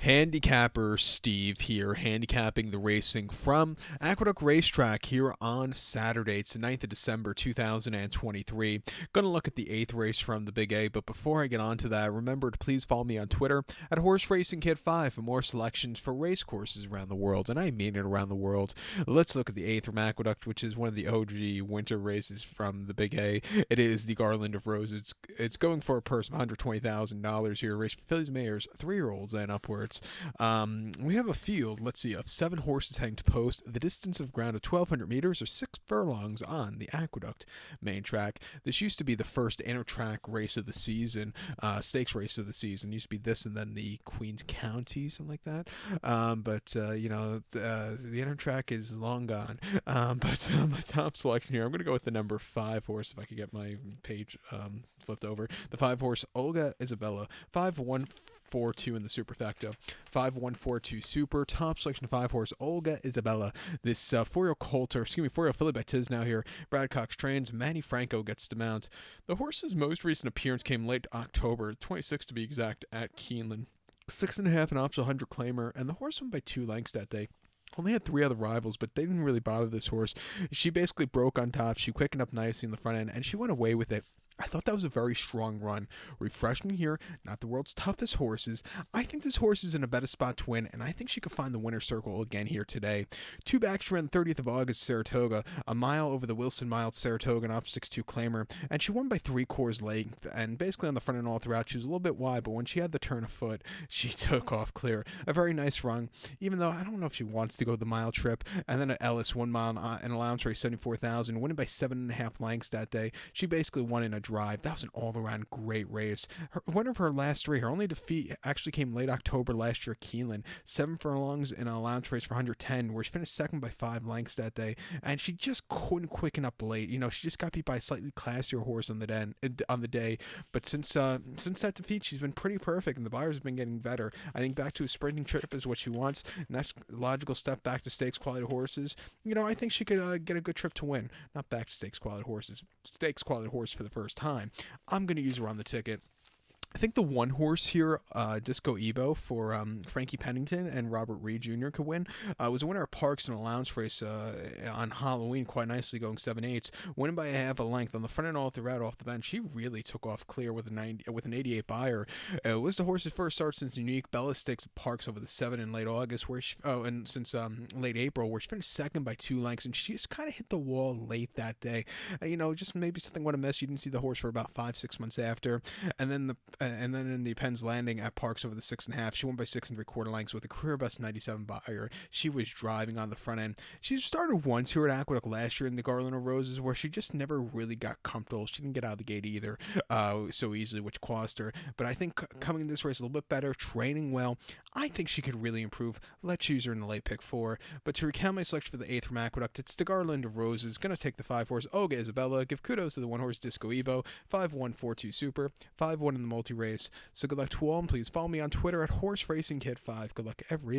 Handicapper Steve here, handicapping the racing from Aqueduct Racetrack here on Saturday. It's the 9th of December 2023. Going to look at the 8th race from the Big A, but before I get on to that, remember to please follow me on Twitter at HorseRacingKid5 for more selections for race courses around the world, and I mean it around the world. Let's look at the 8th from Aqueduct, which is one of the OG winter races from the Big A. It is the Garland of Roses. It's going for a purse of $120,000 here. Race for fillies, mares, 3-year-olds, and upwards. We have a field, let's see, of 7 horses heading to post. The distance of ground of 1,200 meters or 6 furlongs on the Aqueduct main track. This used to be the first inter-track race of the season, stakes race of the season. It used to be this and then the Queens County, something like that. The inter-track is long gone. But my top selection here, I'm going to go with the number 5 horse, if I could get my page flipped over. The 5 horse, Olga Isabella, 5-1-4-2 in the superfecta. 5-1-4-2 super. Top selection 5 horse Olga Isabella. This 4-year-old filly by Tiz now here. Brad Cox trains. Manny Franco gets to mount. The horse's most recent appearance came late October, 26th to be exact, at Keeneland. 6.5 an optional 100 claimer, and the horse won by 2 lengths that day. Only had 3 other rivals, but they didn't really bother this horse. She basically broke on top. She quickened up nicely in the front end, and she went away with it. I thought that was a very strong run. Refreshing here, not the world's toughest horses. I think this horse is in a better spot to win, and I think she could find the winner's circle again here today. 2 back, she ran 30th of August, Saratoga, a mile over the Wilson Mile, Saratoga, an off 6-2 claimer, and she won by 3/4 length, and basically on the front end all throughout. She was a little bit wide, but when she had the turn of foot, she took off clear. A very nice run, even though I don't know if she wants to go the mile trip. And then at Ellis, 1 mile an allowance race, 74,000, winning by 7.5 lengths that day. She basically won in a drive. That was an all-around great race. One of her last 3, her only defeat actually came late October last year at Keeneland. 7 furlongs in an allowance race for 110, where she finished second by 5 lengths that day, and she just couldn't quicken up late. She just got beat by a slightly classier horse on the day. But since that defeat, she's been pretty perfect, and the buyers have been getting better. I think back to a sprinting trip is what she wants. Next logical step back to stakes quality horses. I think she could get a good trip to win. Not back to stakes quality horses. Stakes quality horse for the first time. I'm going to use her on the ticket. I think the 1 horse here, Disco Ebo for Frankie Pennington and Robert Reed Jr. could win. Was a winner at Parks in an allowance race on Halloween quite nicely, going 7/8, winning by a half a length on the front end all throughout off the bench. She really took off clear with an 88 buyer. It was the horse's first start since Unique Bella Stakes at Parks over the 7 in late August, and since late April, where she finished second by 2 lengths, and she just kind of hit the wall late that day. Just maybe something would have missed. You didn't see the horse for about 5-6 months after, and then in the Penn's Landing at Parks over the 6.5, she won by 6 3/4 lengths with a career best 97 buyer. She was driving on the front end. She started once here at Aqueduct last year in the Garland of Roses, where she just never really got comfortable. She didn't get out of the gate either so easily, which cost her. But I think coming to this race a little bit better, training well, I think she could really improve. Let's use her in the late pick 4. But to recount my selection for the 8th from Aqueduct, it's the Garland of Roses. Going to take the 5 horse Olga Isabella. Give kudos to the 1 horse Disco Ebo. 5-1-4-2 super. 5-1 in the multi race. So good luck to all, and please follow me on Twitter at HorseRacingKid5. Good luck, everybody.